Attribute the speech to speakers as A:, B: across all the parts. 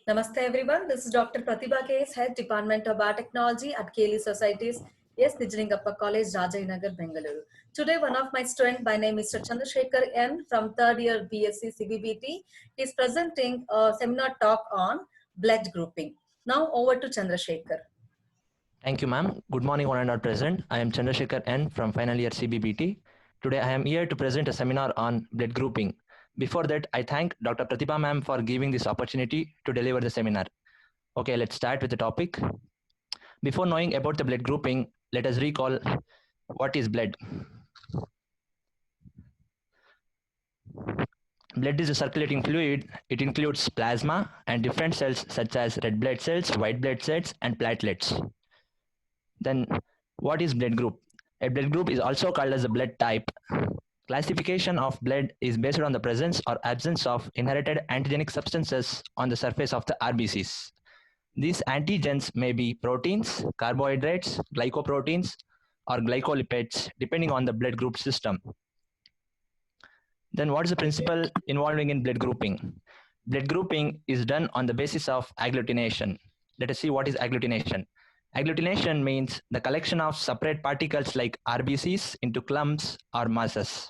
A: Namaste everyone, this is Dr. Pratibha K.S., Head Department of Biotechnology at Keli Societies, yes, Nijningappa College, Rajayanagar, Bengaluru. Today, one of my students by name Mr. Chandrasekhar N. from third year BSc CBBT is presenting a seminar talk on blood grouping. Now over to Chandrasekhar.
B: Thank you, ma'am. Good morning, one and all present. I am Chandrasekhar N. from final year CBBT. Today, I am here to present a seminar on blood grouping. Before that, I thank Dr. Pratibha ma'am for giving this opportunity to deliver the seminar. Okay, let's start with the topic. Before knowing about the blood grouping, let us recall what is blood. Blood is a circulating fluid. It includes plasma and different cells such as red blood cells, white blood cells, and platelets. Then, what is blood group? A blood group is also called as a blood type. Classification of blood is based on the presence or absence of inherited antigenic substances on the surface of the RBCs. These antigens may be proteins, carbohydrates, glycoproteins, or glycolipids, depending on the blood group system. Then what is the principle involving in blood grouping? Blood grouping is done on the basis of agglutination. Let us see what is agglutination. Agglutination means the collection of separate particles like RBCs into clumps or masses.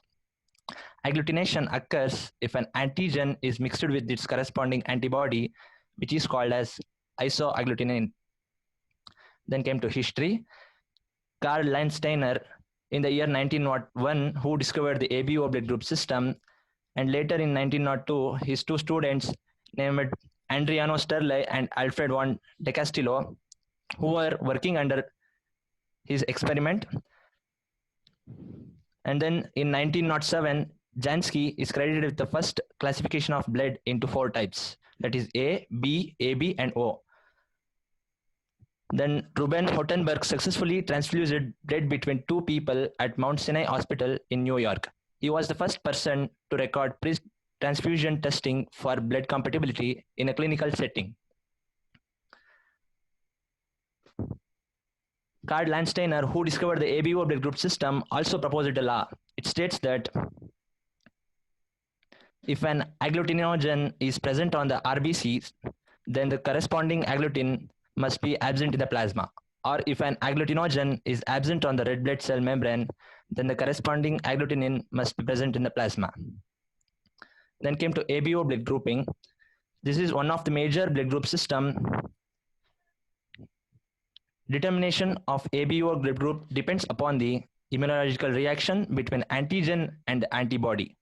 B: Agglutination occurs if an antigen is mixed with its corresponding antibody, which is called as isoagglutinin. Then came to history. Karl Landsteiner in the year 1901, who discovered the ABO blood group system, and later in 1902, his two students named Adriano Sterle and Alfred von de Castillo, who were working under his experiment. And then in 1907, Jansky is credited with the first classification of blood into 4 types, that is A, B, AB, and O. Then Ruben Hottenberg successfully transfused blood between 2 people at Mount Sinai Hospital in New York. He was the first person to record pre-transfusion testing for blood compatibility in a clinical setting. Karl Landsteiner, who discovered the ABO blood group system, also proposed a law. It states that if an agglutininogen is present on the RBCs, then the corresponding agglutin must be absent in the plasma. Or if an agglutinogen is absent on the red blood cell membrane, then the corresponding agglutinin must be present in the plasma. Then came to ABO blood grouping. This is one of the major blood group system. Determination of ABO blood group depends upon the immunological reaction between antigen and antibody.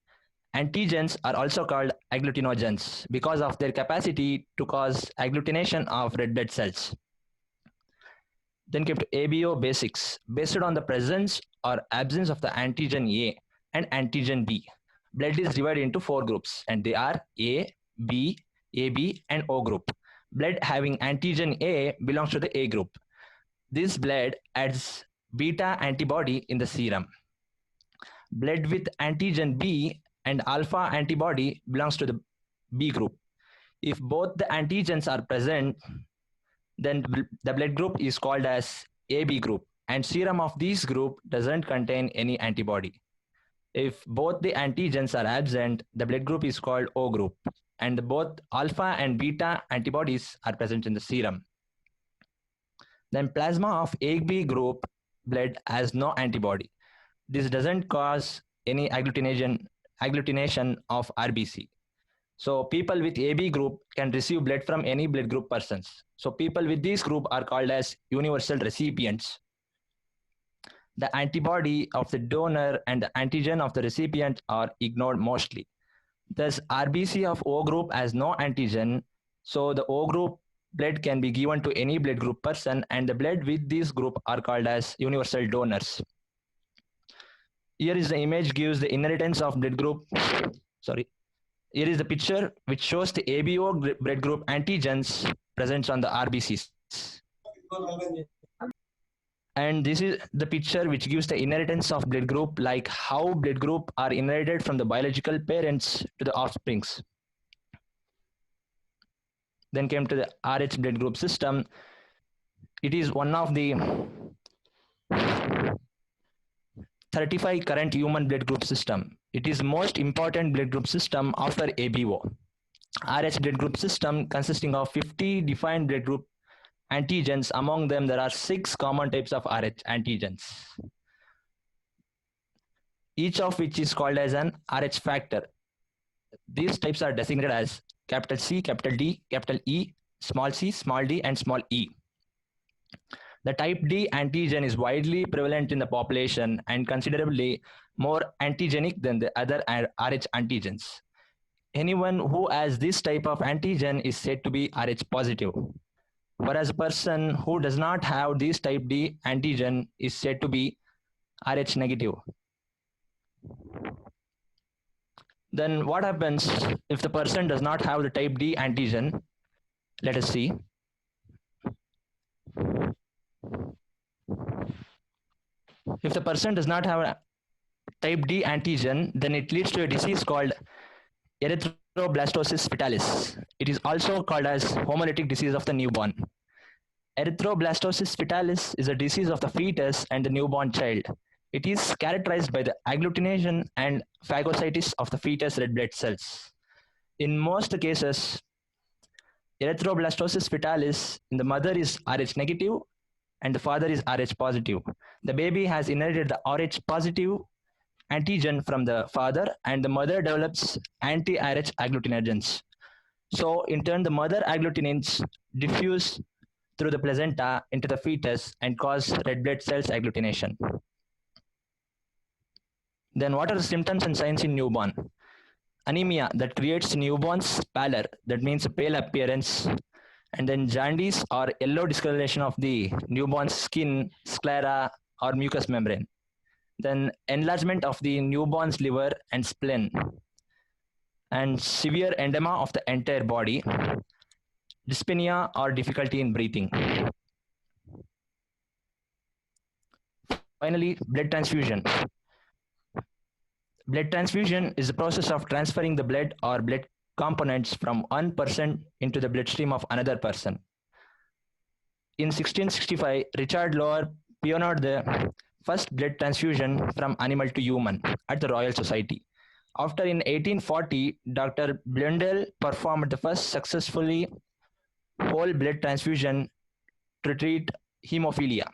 B: Antigens are also called agglutinogens because of their capacity to cause agglutination of red blood cells. Then came to ABO basics. Based on the presence or absence of the antigen A and antigen B, blood is divided into 4 groups, and they are A, B, AB, and O group. Blood having antigen A belongs to the A group. This blood adds beta antibody in the serum. Blood with antigen B and alpha antibody belongs to the B group. If both the antigens are present, then the blood group is called as AB group, and serum of this group doesn't contain any antibody. If both the antigens are absent, the blood group is called O group, and both alpha and beta antibodies are present in the serum. Then plasma of AB group blood has no antibody. This doesn't cause any agglutination of RBC. So people with AB group can receive blood from any blood group persons. So people with this group are called as universal recipients. The antibody of the donor and the antigen of the recipient are ignored mostly. Thus, RBC of O group has no antigen, so the O group blood can be given to any blood group person, and the blood with this group are called as universal donors. Here is the image gives the inheritance of blood group. Here is the picture which shows the ABO blood group antigens present on the RBCs. And this is the picture which gives the inheritance of blood group, like how blood group are inherited from the biological parents to the offsprings. Then came to the RH blood group system. It is one of the 35 current human blood group system. It is most important blood group system after ABO. Rh blood group system consisting of 50 defined blood group antigens. Among them, there are 6 common types of Rh antigens, each of which is called as an Rh factor. These types are designated as capital C, capital D, capital E, small c, small d, and small e. The type D antigen is widely prevalent in the population and considerably more antigenic than the other Rh antigens. Anyone who has this type of antigen is said to be Rh positive, whereas a person who does not have this type D antigen is said to be Rh negative. Then what happens if the person does not have the type D antigen? Let us see. If the person does not have a type D antigen, then it leads to a disease called erythroblastosis fetalis. It is also called as homolytic disease of the newborn. Erythroblastosis fetalis is a disease of the fetus and the newborn child. It is characterized by the agglutination and phagocytis of the fetus red blood cells. In most cases, erythroblastosis fetalis in the mother is Rh negative and the father is Rh positive. The baby has inherited the Rh positive antigen from the father, and the mother develops anti-Rh agglutinogens. So in turn, the mother agglutinates diffuse through the placenta into the fetus and cause red blood cells agglutination. Then what are the symptoms and signs in newborn? Anemia, that creates newborn's pallor, that means a pale appearance, and then jaundice or yellow discoloration of the newborn's skin, sclera, or mucous membrane. Then enlargement of the newborn's liver and spleen, and severe edema of the entire body, dyspnea or difficulty in breathing. Finally, blood transfusion. Blood transfusion is the process of transferring the blood or blood components from one person into the bloodstream of another person. In 1665, Richard Lower pioneered the first blood transfusion from animal to human at the Royal Society. After in 1840, Dr. Blundell performed the first successfully whole blood transfusion to treat hemophilia.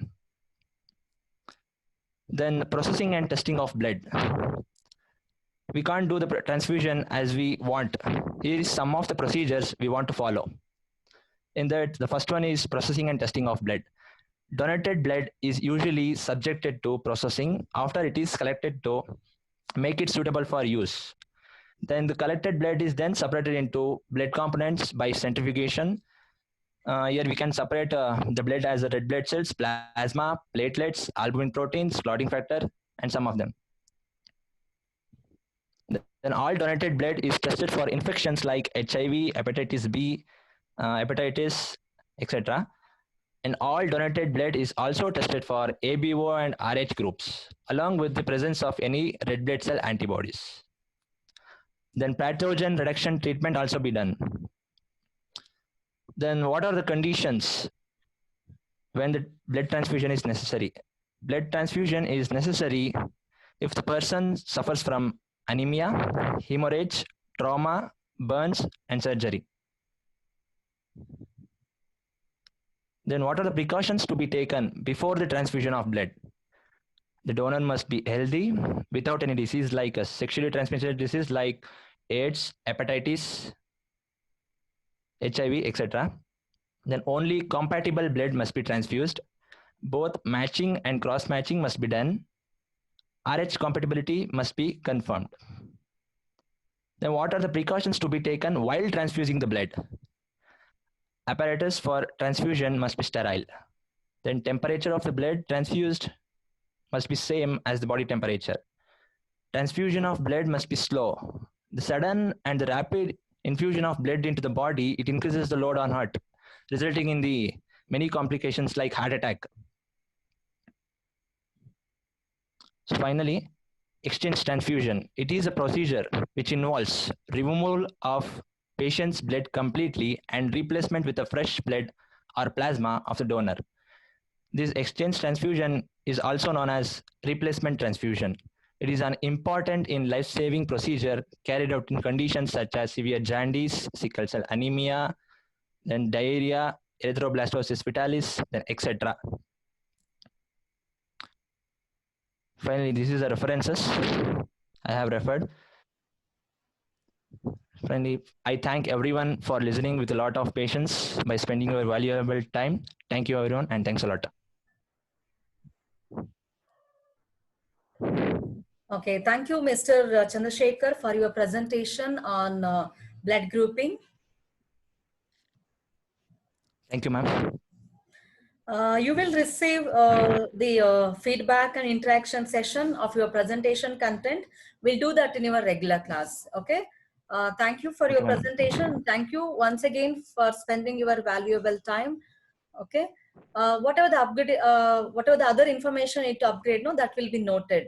B: Then processing and testing of blood. We can't do the transfusion as we want. Here is some of the procedures we want to follow. In that, the first one is processing and testing of blood. Donated blood is usually subjected to processing after it is collected to make it suitable for use. Then the collected blood is then separated into blood components by centrifugation. Here we can separate the blood as red blood cells, plasma, platelets, albumin proteins, clotting factor, and some of them. Then all donated blood is tested for infections like HIV, hepatitis B, hepatitis, etc. And all donated blood is also tested for ABO and Rh groups, along with the presence of any red blood cell antibodies. Then pathogen reduction treatment also be done. Then what are the conditions when the blood transfusion is necessary? Blood transfusion is necessary if the person suffers from anemia, hemorrhage, trauma, burns, and surgery. Then what are the precautions to be taken before the transfusion of blood? The donor must be healthy, without any disease like a sexually transmitted disease like AIDS, hepatitis, HIV, etc. Then only compatible blood must be transfused. Both matching and cross-matching must be done. Rh compatibility must be confirmed. Then what are the precautions to be taken while transfusing the blood? Apparatus for transfusion must be sterile. Then temperature of the blood transfused must be same as the body temperature. Transfusion of blood must be slow. The sudden and the rapid infusion of blood into the body, it increases the load on heart, resulting in the many complications like heart attack. So finally, exchange transfusion. It is a procedure which involves removal of patient's blood completely and replacement with a fresh blood or plasma of the donor. This exchange transfusion is also known as replacement transfusion. It is an important in life-saving procedure carried out in conditions such as severe jaundice, sickle cell anemia, then diarrhea, erythroblastosis fetalis, then etc. Finally, this is the references I have referred. Finally, I thank everyone for listening with a lot of patience by spending your valuable time. Thank you, everyone, and thanks a lot.
A: Okay, thank you, Mr. Chandrasekhar, for your presentation on blood grouping.
B: Thank you, ma'am.
A: You will receive the feedback and interaction session of your presentation content. We'll do that in your regular class. Okay. Thank you for your
B: Okay, ma'am.
A: presentation. Thank you once again for spending your valuable time. Okay. Whatever the upgrade, whatever the other information you need to upgrade, no, that will be noted.